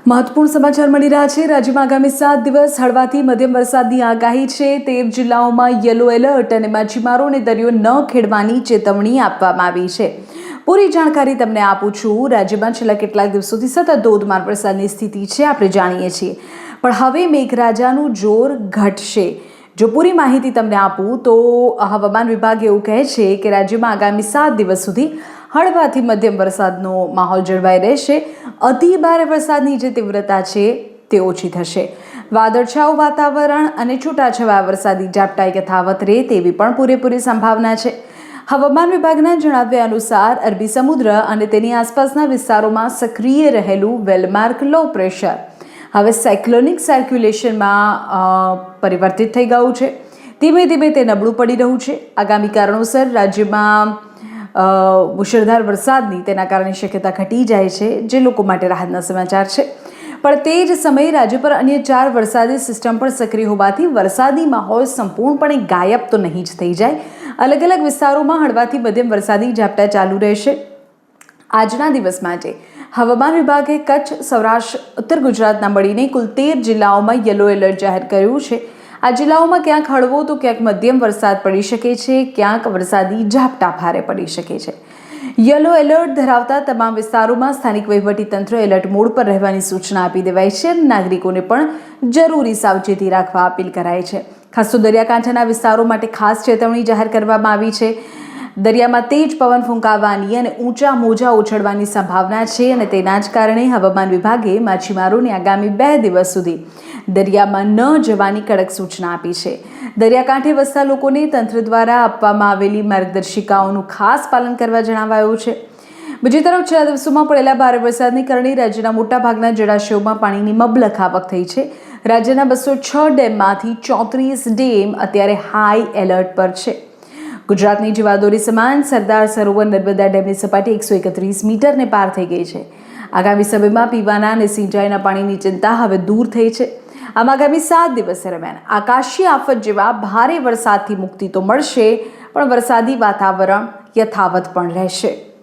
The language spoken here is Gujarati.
મહત્વપૂર્ણ સમાચાર મળી રહ્યા છે। રાજ્યમાં આગામી 7 દિવસ હળવાથી મધ્યમ વરસાદની આગાહી છે। 13 જિલ્લાઓમાં યલો એલર્ટ અને માછીમારોને દરિયો ન ખેડવાની ચેતવણી આપવામાં આવી છે। પૂરી જાણકારી તમને આપું છું। રાજ્યમાં છેલ્લા કેટલાક દિવસોથી સતત ધોધમાર વરસાદની સ્થિતિ છે, આપણે જાણીએ છીએ, પણ હવે મેઘરાજાનું જોર ઘટશે। જો પૂરી માહિતી તમને આપું તો હવામાન વિભાગ એવું કહે છે કે રાજ્યમાં આગામી 7 દિવસ સુધી હળવાથી મધ્યમ વરસાદનો માહોલ જળવાઈ રહેશે। અતિ ભારે વરસાદની જે તીવ્રતા છે તે ઓછી થશે। વાદળછાયું વાતાવરણ અને છૂટાછવાયા વરસાદી ઝાપટા યથાવત રહે તેવી પણ પૂરેપૂરી સંભાવના છે। હવામાન વિભાગના જણાવ્યા અનુસાર અરબી સમુદ્ર અને તેની આસપાસના વિસ્તારોમાં સક્રિય રહેલું વેલમાર્ક લો પ્રેશર હવે સાયક્લોનિક સર્ક્યુલેશનમાં પરિવર્તિત થઈ ગયું છે। ધીમે ધીમે તે નબળું પડી રહ્યું છે। આગામી કારણોસર રાજ્યમાં મુશળધાર વરસાદની તેના કારણે શક્યતા ઘટી જાય છે, જે લોકો માટે રાહતના સમાચાર છે। પણ તે જ સમયે રાજ્ય પર અન્ય 4 વરસાદી સિસ્ટમ પણ સક્રિય હોવાથી વરસાદી માહોલ સંપૂર્ણપણે ગાયબ તો નહીં જ થઈ જાય। અલગ અલગ વિસ્તારોમાં હળવાથી મધ્યમ વરસાદી ઝાપટા ચાલુ રહેશે। આજના દિવસ માટે હવામાન વિભાગે કચ્છ, સૌરાષ્ટ્ર, ઉત્તર ગુજરાતના મળીને કુલ 13 જિલ્લાઓમાં યલો એલર્ટ જાહેર કર્યું છે। આ જિલ્લાઓમાં ક્યાંક હળવો તો ક્યાંક મધ્યમ વરસાદ પડી શકે છે, ક્યાંક વરસાદી ઝાપટા ભારે પડી શકે છે। યલો એલર્ટ ધરાવતા તમામ વિસ્તારોમાં સ્થાનિક વહીવટીતંત્ર એલર્ટ મોડ પર રહેવાની સૂચના આપી દેવાઈ છે। નાગરિકોને પણ જરૂરી સાવચેતી રાખવા અપીલ કરાઈ છે। ખાસ તો દરિયાકાંઠાના વિસ્તારો માટે ખાસ ચેતવણી જાહેર કરવામાં આવી છે। દરિયામાં તેજ પવન ફૂંકાવાની અને ઊંચા મોજા ઉછળવાની સંભાવના છે અને તેના જ કારણે હવામાન વિભાગે માછીમારોને આગામી 2 દિવસ સુધી દરિયામાં ન જવાની કડક સૂચના આપી છે। દરિયાકાંઠે વસતા લોકોને તંત્ર દ્વારા આપવામાં આવેલી માર્ગદર્શિકાઓનું ખાસ પાલન કરવા જણાવાયું છે। બીજી તરફ છેલ્લા દિવસોમાં પડેલા ભારે વરસાદને કારણે રાજ્યના મોટાભાગના જળાશયોમાં પાણીની મબલખ આવક થઈ છે। રાજ્યના 206 ડેમમાંથી 34 ડેમ અત્યારે હાઈ એલર્ટ પર છે। ગુજરાતની જીવાદોરી સમાન સરદાર સરોવર નર્મદા ડેમની સપાટી 131 મીટરને પાર થઈ ગઈ છે। આગામી સમયમાં પીવાના અને સિંચાઈના પાણીની ચિંતા હવે દૂર થઈ છે। આમ આગામી 7 દિવસ દરમિયાન આકાશી આફત જેવા ભારે વરસાદથી મુક્તિ તો મળશે, પણ વરસાદી વાતાવરણ યથાવત પણ રહેશે।